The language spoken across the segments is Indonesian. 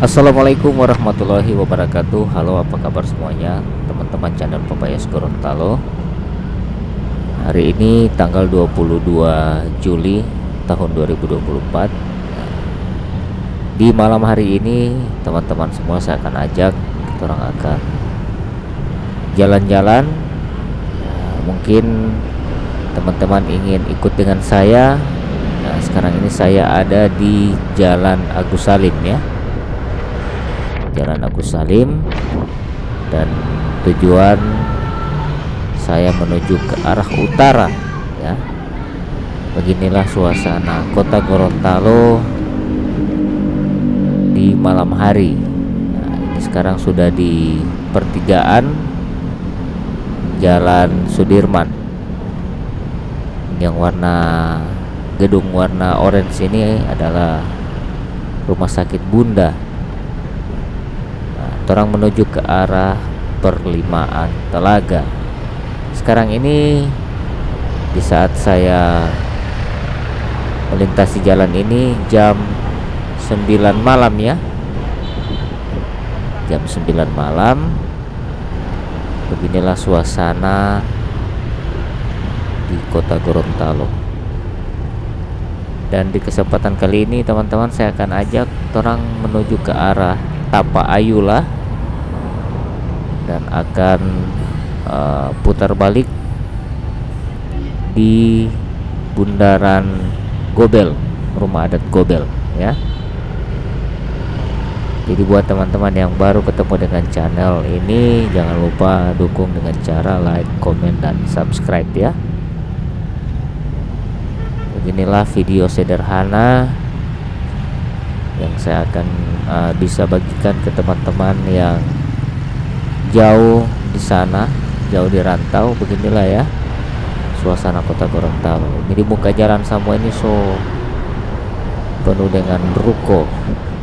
Assalamualaikum warahmatullahi wabarakatuh. Halo, apa kabar semuanya, teman-teman channel Papayas Gorontalo. Hari ini tanggal 22 Juli tahun 2024. Di malam hari ini teman-teman semua saya akan ajak kita orang akan jalan-jalan. Mungkin teman-teman ingin ikut dengan saya. Nah, sekarang ini saya ada di Jalan Agus Salim ya. Jalan Agus Salim, dan tujuan saya menuju ke arah utara ya. Beginilah suasana kota Gorontalo di malam hari. Nah, ini sekarang sudah di pertigaan Jalan Sudirman. Yang gedung warna orange ini adalah Rumah Sakit Bunda. Orang menuju ke arah Perlimaan Telaga. Sekarang ini di saat saya melintasi jalan ini jam 9 malam ya. Jam 9 malam. Beginilah suasana di kota Gorontalo. Dan di kesempatan kali ini teman-teman, saya akan ajak orang menuju ke arah Tapa Ayula dan akan putar balik di bundaran Gobel, rumah adat Gobel ya. Jadi buat teman-teman yang baru ketemu dengan channel ini, jangan lupa dukung dengan cara like, komen, dan subscribe ya. Beginilah video sederhana yang saya akan bisa bagikan ke teman-teman yang jauh di sana, jauh di rantau. Beginilah ya suasana kota Gorontalo. Jadi muka jalan semua ini penuh dengan ruko,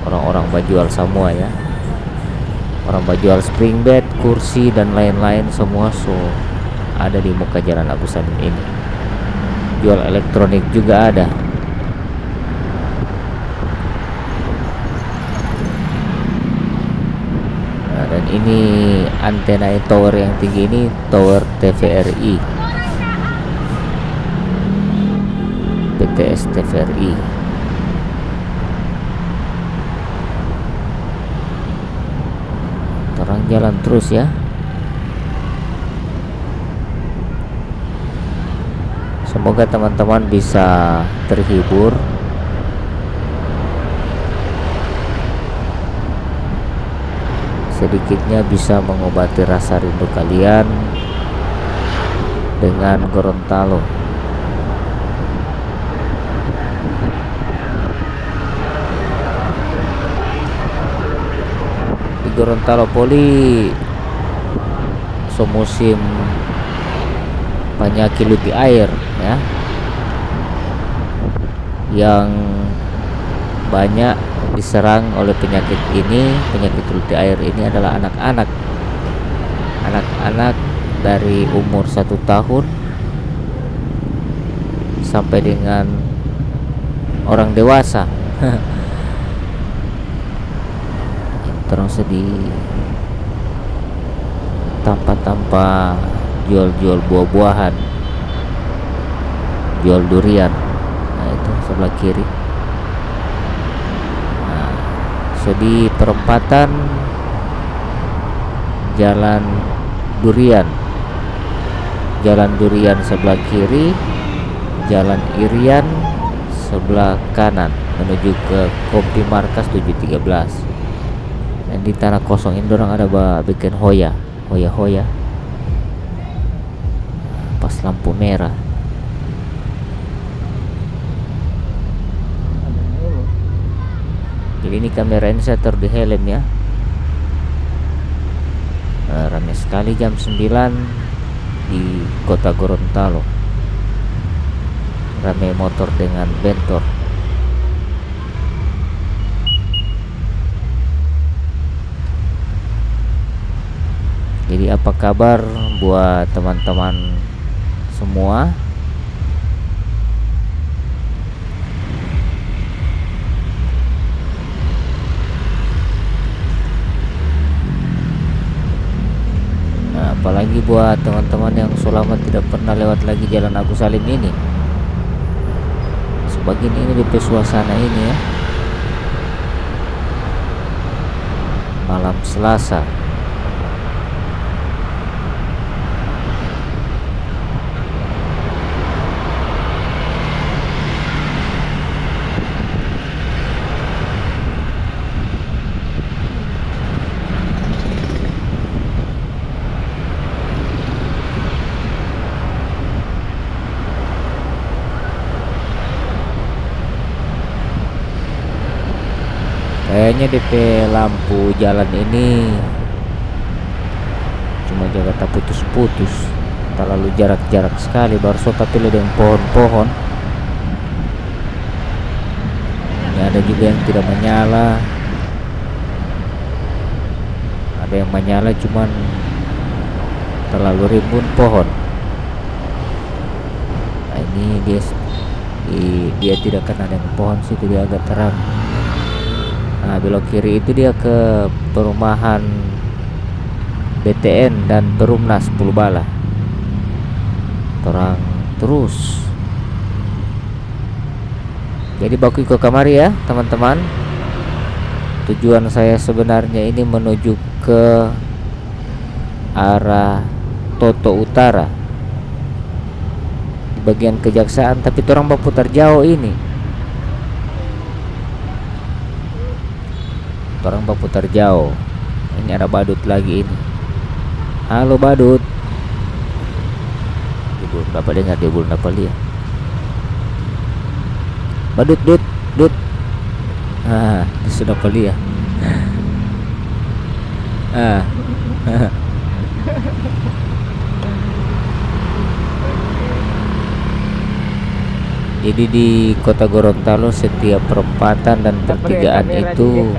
orang-orang bajual semua ya. Orang bajual spring bed, kursi, dan lain-lain semua ada di muka jalan Agus Salim ini. Jual elektronik juga ada. Dan ini antena tower yang tinggi ini tower TVRI, PTS TVRI. Orang jalan terus ya. Semoga teman-teman bisa terhibur. Sedikitnya bisa mengobati rasa rindu kalian dengan Gorontalo. Di Gorontalo Poli musim banyak kiluti air ya. Yang banyak diserang oleh penyakit kiluti air ini adalah anak-anak dari umur 1 tahun sampai dengan orang dewasa. Terus sedih tanpa jual buah-buahan, jual durian. Nah, itu sebelah kiri. Di perempatan Jalan Durian sebelah kiri, Jalan Irian sebelah kanan menuju ke Kompi Markas 713. Dan di tanah kosong ini orang ada bikin hoya pas lampu merah. Jadi ini kamera ini saya taruh di helm ya. Ramai sekali jam 9 di kota Gorontalo. Ramai motor dengan bentor. Jadi apa kabar buat teman-teman semua? apalagi buat teman-teman yang selama tidak pernah lewat lagi Jalan Agus Salim ini. Sebagian ini di suasana ini ya, malam Selasa. Kayaknya DP lampu jalan ini cuma Jakarta putus-putus, terlalu jarak-jarak sekali baru tapi dengan pohon-pohon. Ini ada juga yang tidak menyala, ada yang menyala cuman terlalu rimbun pohon. Nah, ini dia tidak kena dengan pohon situ, dia agak terang. Nah, belok kiri itu dia ke perumahan BTN dan Perumnas Pulubala. Terang terus. Jadi baku ke kamari ya teman-teman. Tujuan saya sebenarnya ini menuju ke arah Toto Utara, di bagian Kejaksaan, tapi orang berputar jauh ini. Orang berputar jauh. Ini ada badut lagi ini. Halo badut. Dia belum dapat dengar, dia belum dapat lihat. Badut, dut. Ah, dia sudah lihat. Ah. Jadi di Kota Gorontalo setiap perempatan dan pertigaan itu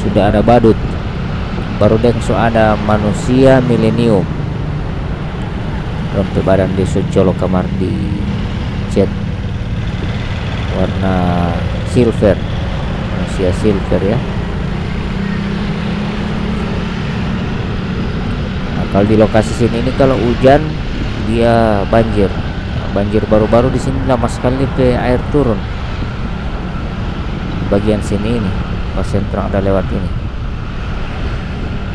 sudah ada badut. Baru dengso ada manusia milenium. Rompe badan di colok kamar di cat warna silver, manusia silver ya. Nah, kalau di lokasi sini ini kalau hujan dia banjir. Banjir baru-baru di sini lama sekali air turun. Bagian sini ini pas sentrang ada lewat ini.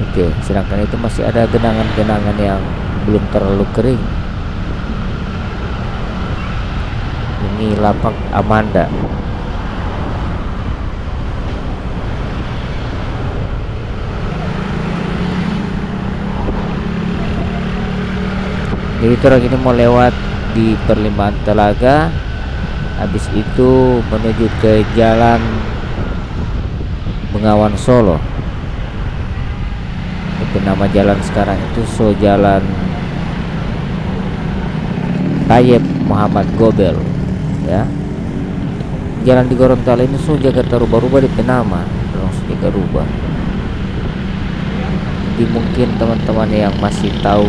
Oke, sedangkan itu masih ada genangan-genangan yang belum terlalu kering. Ini lapak Amanda. Jadi orang ini mau lewat di Perlimbangan Telaga, habis itu menuju ke Jalan Bengawan Solo. Itu nama jalan sekarang itu Jalan Tayyip Muhammad Gobel ya. Jalan di Gorontalo ini Jakarta rubah-rubah di penama, langsung juga rubah. Jadi mungkin teman-teman yang masih tahu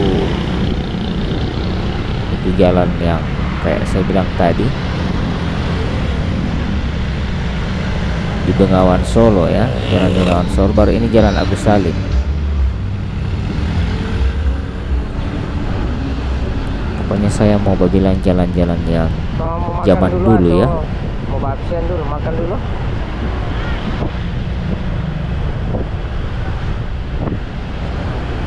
itu jalan yang kayak saya bilang tadi di Bengawan Solo ya, Jalan Bengawan Solo, baru ini Jalan Agus Salim. Pokoknya saya mau bilang jalan-jalan yang zaman dulu ya. Mau absen dulu, makan dulu.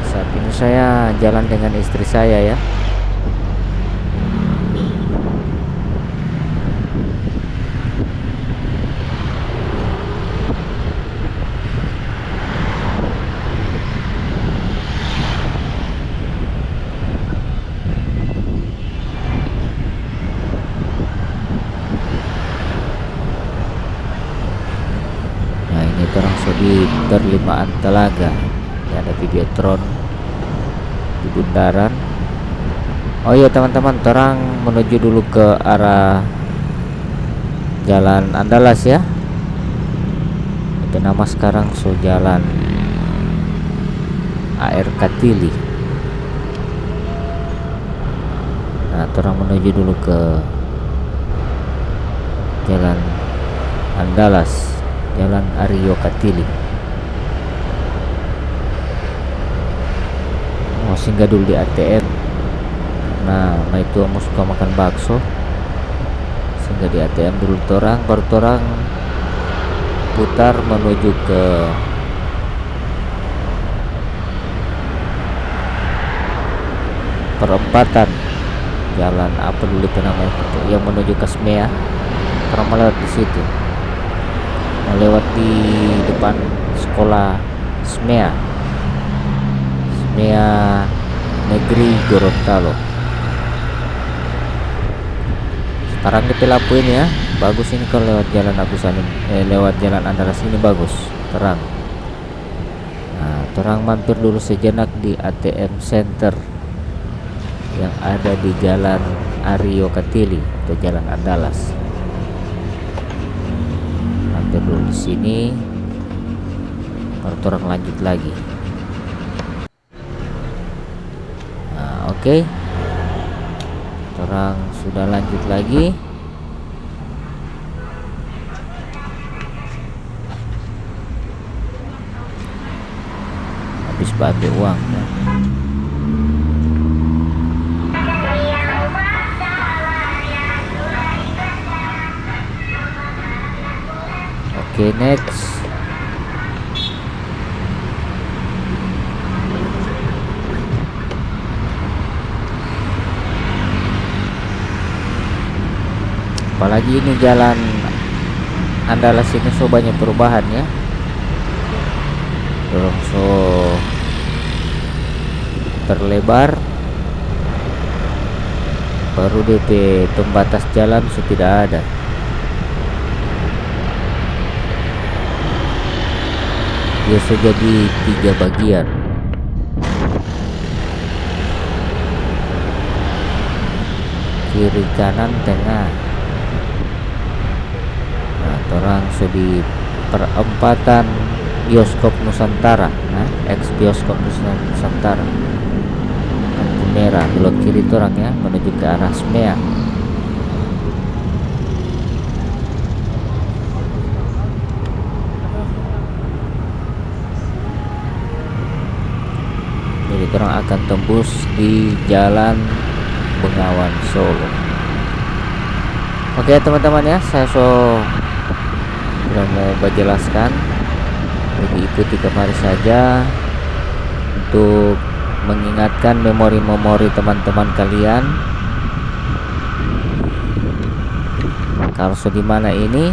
Saat ini saya jalan dengan istri saya ya. Terang di Perlimbangan Telaga ya, ada Videotron di bundaran. Oh iya teman-teman, terang menuju dulu ke arah Jalan Andalas ya. Itu nama sekarang Jalan AR Katili. Nah, terang menuju dulu ke Jalan Andalas, Jalan Aryo Katili. Oh, singgah dulu di ATM. Nah, itu mau suka makan bakso, singgah di ATM dulu baru torang putar menuju ke perempatan jalan apa dulu itu namanya yang menuju ke Smea. Orang melewat di situ, melewat di depan sekolah Smea Negeri Gorontalo. Sekarang kita lapuin ya, bagus ini kalau lewat jalan Agus Salim, lewat jalan Andalas ini bagus, terang. Nah, terang mampir dulu sejenak di ATM Center yang ada di Jalan Aryo Katili atau Jalan Andalas. Mampir dulu di sini, baru orang lanjut lagi. Nah, oke. Orang sudah lanjut lagi. Habis ambil uang ya. Oke, next. Apalagi ini jalan Andalas ini so banyak perubahan ya. Dorong so terlebar, baru DP pembatas jalan so tidak ada. Biasa jadi 3 bagian. Kiri, kanan, tengah. Nah, orang sudah di perempatan bioskop Nusantara, ex bioskop Nusantara, lampu merah belok kiri orang ya, menuju ke arah Smea. Jadi orang akan tembus di Jalan Bengawan Solo. Oke teman-teman ya, saya sudah mau menjelaskan, jadi ikuti kemari saja untuk mengingatkan memori-memori teman-teman kalian. Kalau di mana ini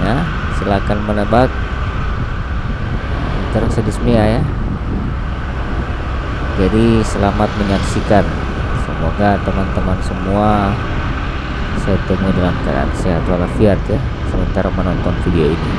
ya, silakan menebak. Terus di Smea ya. Jadi selamat menyaksikan. Semoga teman-teman semua saya temu dalam keadaan sehat walafiat ya, sementara menonton video ini.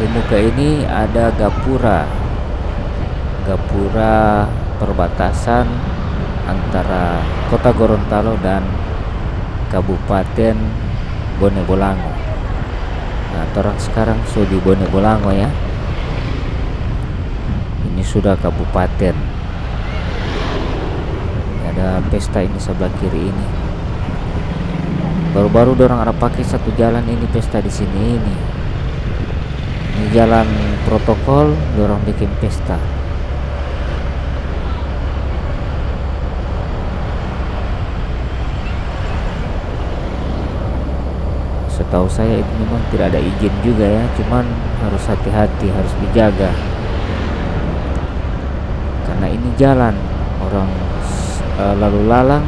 muka ini ada gapura. Gapura perbatasan antara Kota Gorontalo dan Kabupaten Bone Bolango. Nah, orang sekarang sudah di Bone Bolango ya. Ini sudah kabupaten. Ini ada pesta ini sebelah kiri ini. Baru-baru dorang ada pakai satu jalan ini pesta di sini ini. Ini jalan protokol, dorang bikin pesta. Setahu saya itu memang tidak ada izin juga ya, cuman harus hati-hati, harus dijaga. Karena ini jalan orang lalu lalang,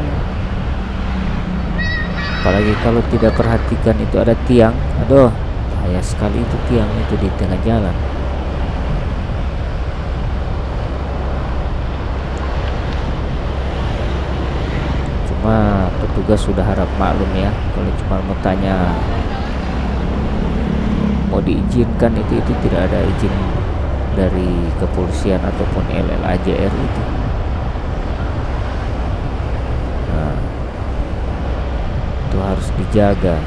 apalagi kalau tidak perhatikan itu ada tiang. Aduh, bahaya sekali itu tiang itu di tengah jalan. Cuma petugas sudah harap maklum ya, kalau cuma mau tanya mau diizinkan itu tidak ada izin dari kepolisian ataupun LLAJR itu. Nah, itu harus dijaga.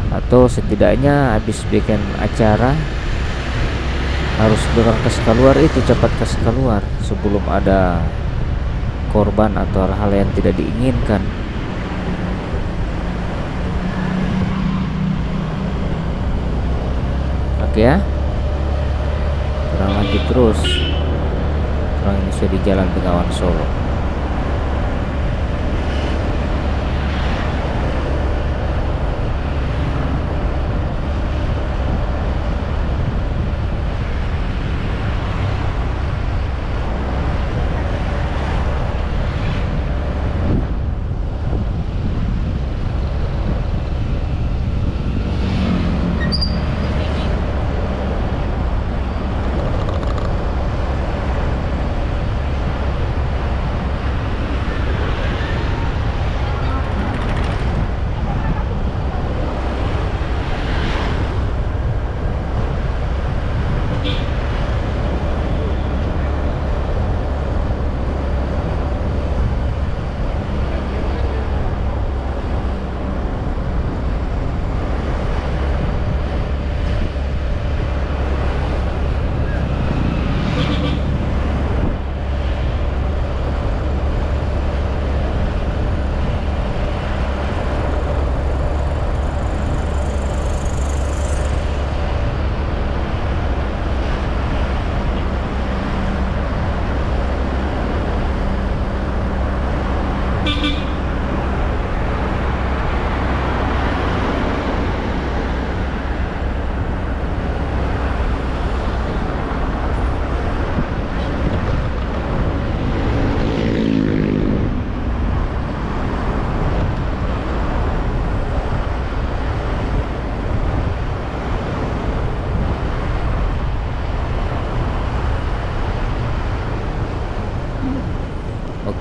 Atau setidaknya habis bikin acara harus dorong kasih keluar itu, cepat kasih keluar sebelum ada korban atau hal-hal yang tidak diinginkan. Oke ya, kurang lanjut terus. Kurang ini sudah di Jalan Bengawan Solo.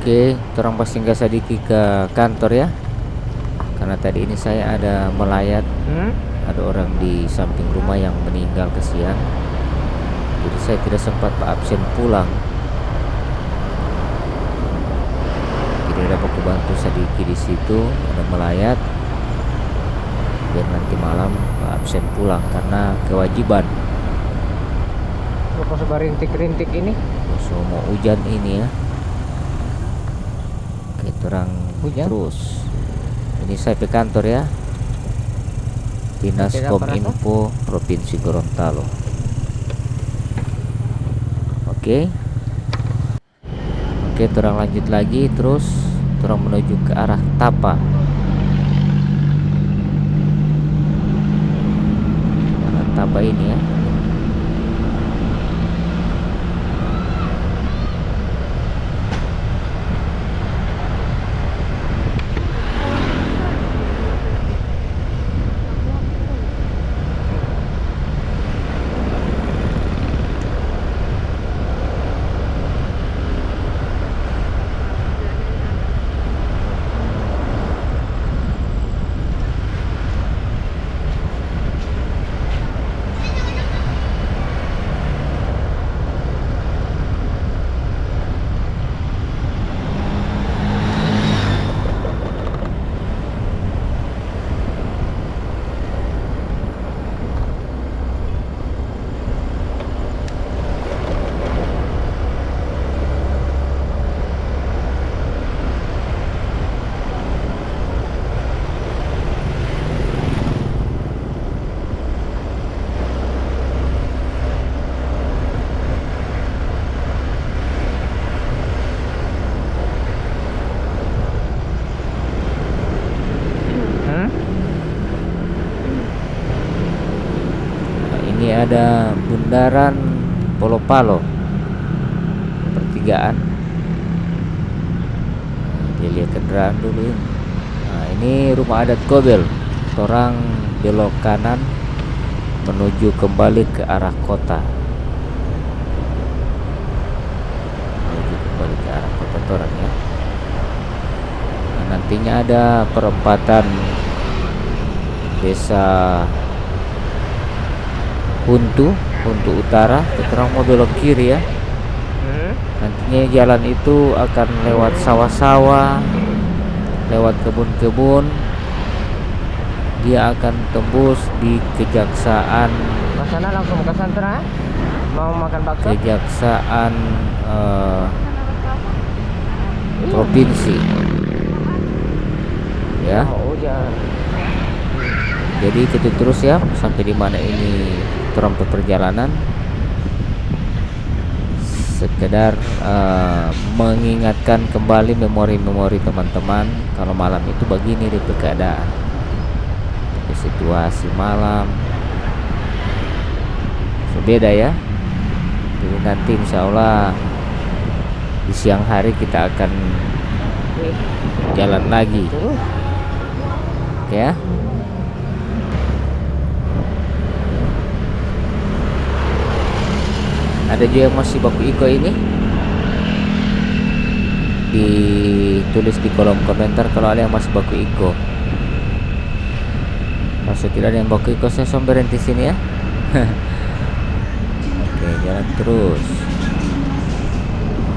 Oke, orang pasti nggak sedikit ke kantor ya, karena tadi ini saya ada melayat. Ada orang di samping rumah yang meninggal, kesian. Jadi saya tidak sempat absen pulang. Jadi dapat bantu sedikit di situ, ada melayat. Biar nanti malam absen pulang karena kewajiban. Pas rintik-rintik ini. So, mau hujan ini ya. Oke, terang Hujan? terus. Ini saya ke kantor ya. Dinas Kominfo Provinsi Gorontalo. Oke, terang lanjut lagi terus, terang menuju ke arah Tapa. Arah Tapa ini ya. Ini ada bundaran Polo-Palo pertigaan. Dia lihat kendaraan dulu ini. Nah, ini rumah adat Gobel. Orang belok kanan menuju kembali ke arah kota. Menuju kembali ke arah kota orang ya. Nah, nantinya ada perempatan desa Huntu Utara. Terang mau belok kiri ya. Nantinya jalan itu akan lewat sawah-sawah, lewat kebun-kebun. Dia akan tembus di Kejaksaan. Mas sana langsung ke Santra, mau makan bakso? Kejaksaan provinsi. Ya. Oh, jangan. Jadi ikuti terus ya sampai di mana ini terompak perjalanan. Sekedar mengingatkan kembali memori-memori teman-teman kalau malam itu begini di keadaan, situasi malam berbeda ya. Jadi nanti insya Allah di siang hari kita akan jalan lagi ya. Ada juga yang masih baku iko ini, ditulis di kolom komentar kalau ada yang masih baku iko. Maksud tidak ada yang baku iko, saya berhenti sini ya. Oke, jalan terus.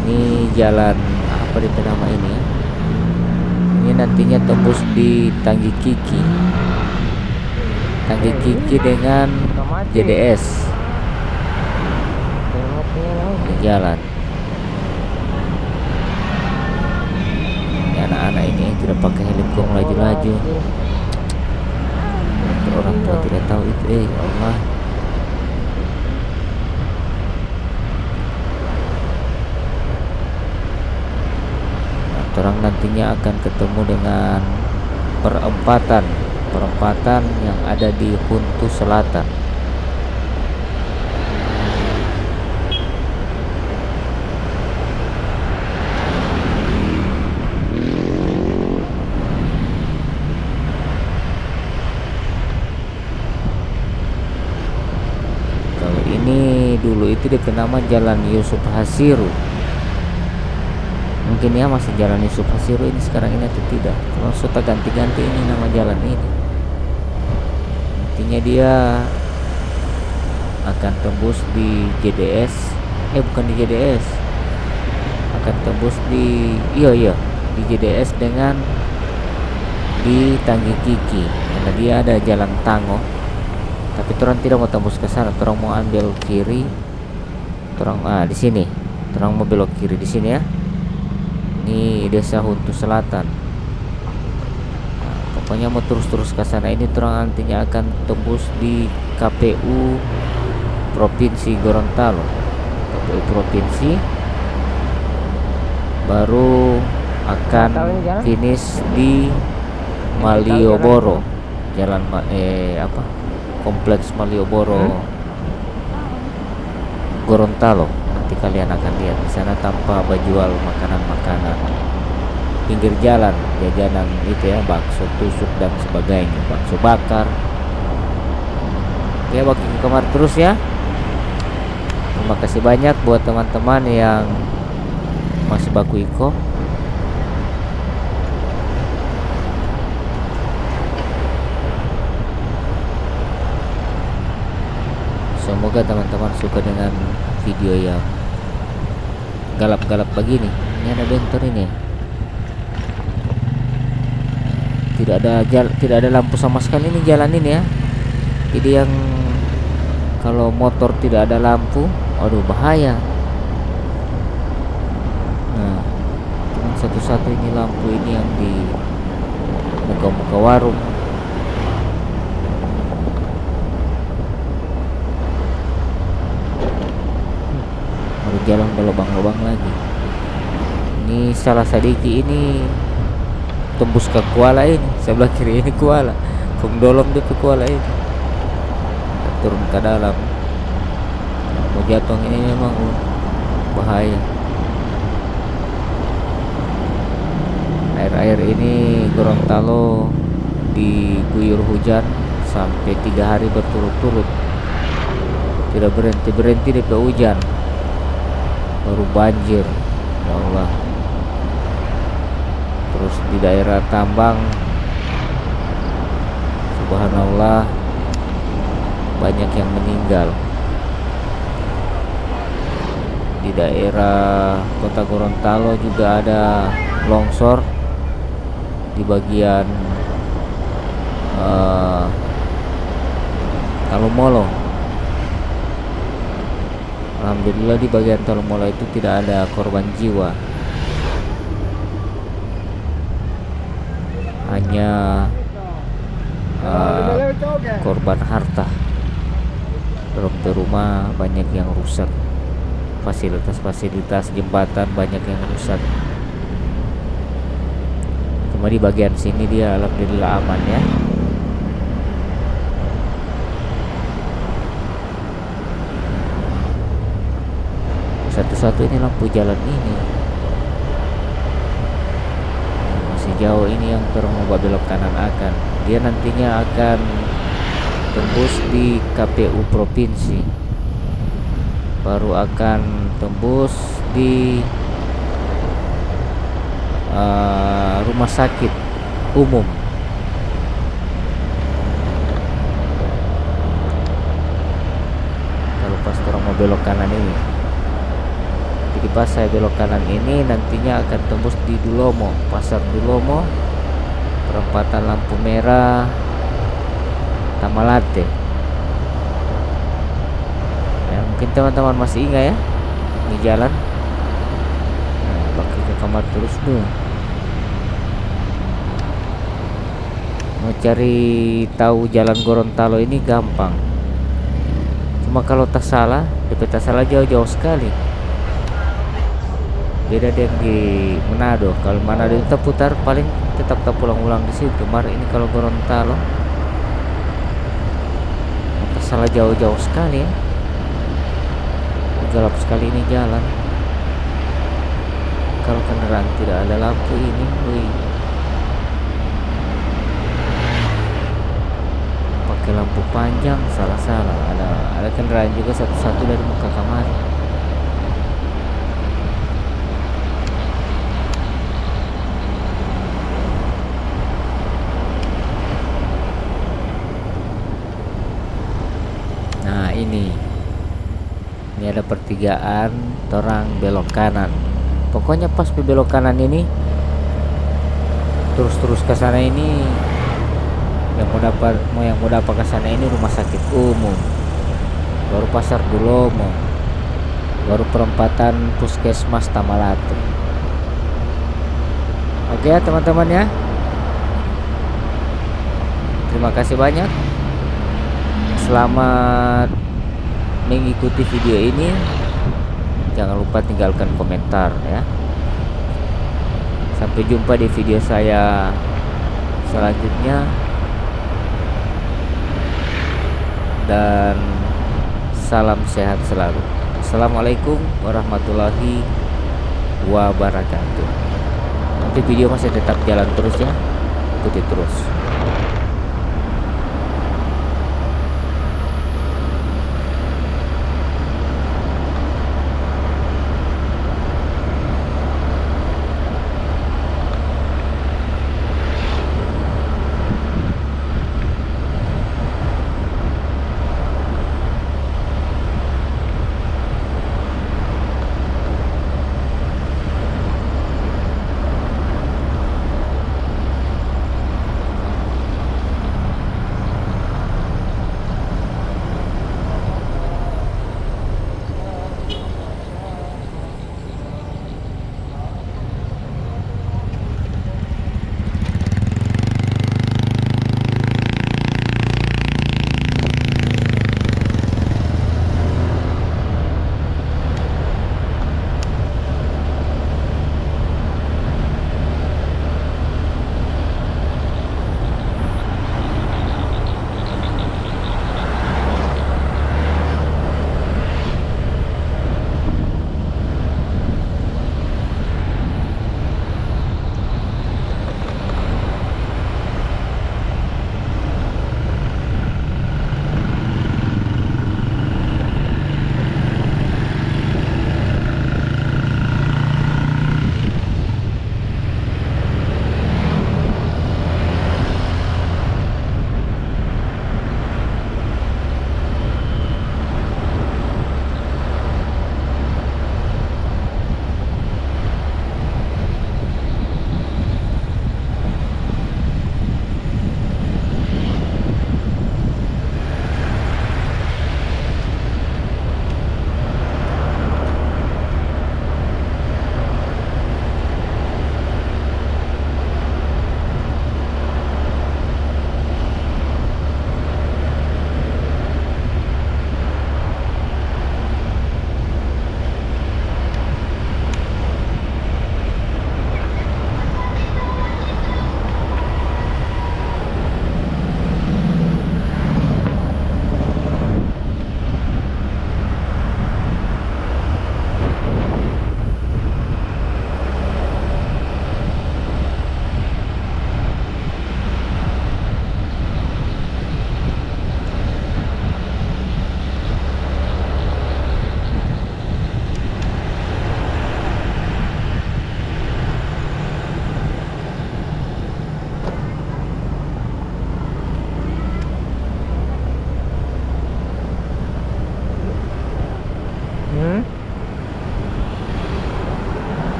Ini jalan apa di nama ini ya? Ini nantinya tembus di Tanggi Kiki dengan JDS. Jalan ini anak-anak ini tidak pakai helm kok laju-laju. Orang tua tidak tahu itu. Allah. Nah, orang nantinya akan ketemu dengan perempatan yang ada di Huntu Selatan. Dulu itu dikenal Jalan Yusuf Hasiru. Mungkin ya masih Jalan Yusuf Hasiru ini sekarang ini atau tidak. Kalau sudah ganti-ganti ini nama jalan ini. Intinya dia akan tembus di JDS. Bukan di JDS. Akan tembus di di JDS dengan di Tanggi Kiki. Karena dia ada jalan Tango. Tapi orang tidak mau tembus ke sana, orang mau ambil kiri. Orang di sini. Orang mau belok kiri di sini ya. Ini desa Huntu Selatan. Nah, pokoknya mau terus ke sana. Ini orang nantinya akan tembus di KPU Provinsi Gorontalo. KPU Provinsi. Baru akan finish di Malioboro. Jalan Kompleks Malioboro Gorontalo. Nanti kalian akan lihat di sana tanpa jual makanan-makanan pinggir jalan, jajanan itu ya, bakso tusuk dan sebagainya, bakso bakar. Oke, bagi ke kamar terus ya. Terima kasih banyak buat teman-teman yang masih baku iko. Semoga teman-teman suka dengan video yang galap-galap begini. Ini ada bentor ini. Tidak ada lampu sama sekali ini jalan ini ya. Jadi yang kalau motor tidak ada lampu, aduh bahaya. Nah, cuma satu-satu ini lampu ini yang di muka-muka warung. Jalan berlubang-lubang lagi. Ini salah sadiki ini tembus ke Kuala ini, sebelah kiri ini Kuala. Kung dolom dia ke Kuala ini. Turun ke dalam. mau jatuh ini memang bahaya. Air ini Gorontalo diguyur hujan sampai 3 hari berturut-turut, tidak berhenti DP hujan, baru banjir. Ya Allah. Terus di daerah tambang, subhanallah, banyak yang meninggal. Di daerah kota Gorontalo juga ada longsor di bagian Talumolo. Alhamdulillah di bagian Talumolo itu tidak ada korban jiwa, hanya korban harta. Rumah banyak yang rusak, fasilitas jembatan banyak yang rusak. Cuma di bagian sini dia alhamdulillah aman ya. Satu-satu ini lampu jalan ini masih jauh, ini yang mau belok kanan akan. Dia nantinya akan tembus di KPU provinsi, baru akan tembus di rumah sakit umum. Kalau pas orang mau belok kanan ini, jadi pas saya belok kanan ini nantinya akan tembus di Dulomo, pasar Dulomo, perempatan lampu merah Tamalate. Ya, mungkin teman-teman masih ingat ya di jalan. Nah, bakal ke kamar terus tuh. Mau cari tahu jalan Gorontalo ini gampang. Cuma kalau tak salah, DP tak salah jauh-jauh sekali. Beda dengan di Manado. Kalau Manado itu putar paling tetap tak pulang-ulang di situ. Kemarin ini kalau Gorontalo tak salah jauh-jauh sekali ya. Gelap sekali ini jalan. Kalau kendaraan tidak ada lampu ini, pakai lampu panjang salah-salah. Ada kendaraan juga satu-satu dari muka kamar. Nah ini ada pertigaan, torang belok kanan. Pokoknya pas belok kanan ini terus ke sana ini, yang mau dapat ke sana ini rumah sakit umum, baru pasar Dulomo, baru perempatan puskesmas Tamalate. Oke ya teman-teman ya, terima kasih banyak, selamat mengikuti video ini. Jangan lupa tinggalkan komentar ya. Sampai jumpa di video saya selanjutnya, dan salam sehat selalu. Assalamualaikum warahmatullahi wabarakatuh. Nanti video masih tetap jalan terus ya, ikuti terus.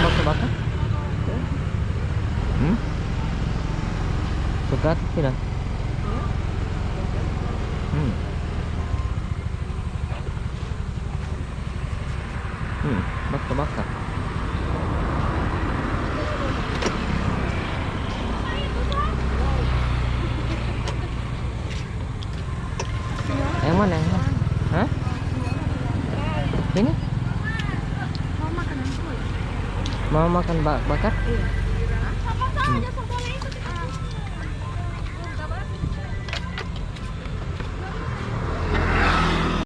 bakso bakar? Hmm? Suka atau tidak? Hmm. Bakso bakar. Yang mana? Yang mana? Hah? Ini? Mau makan apa? Mau makan bakar? Iya. Hmm.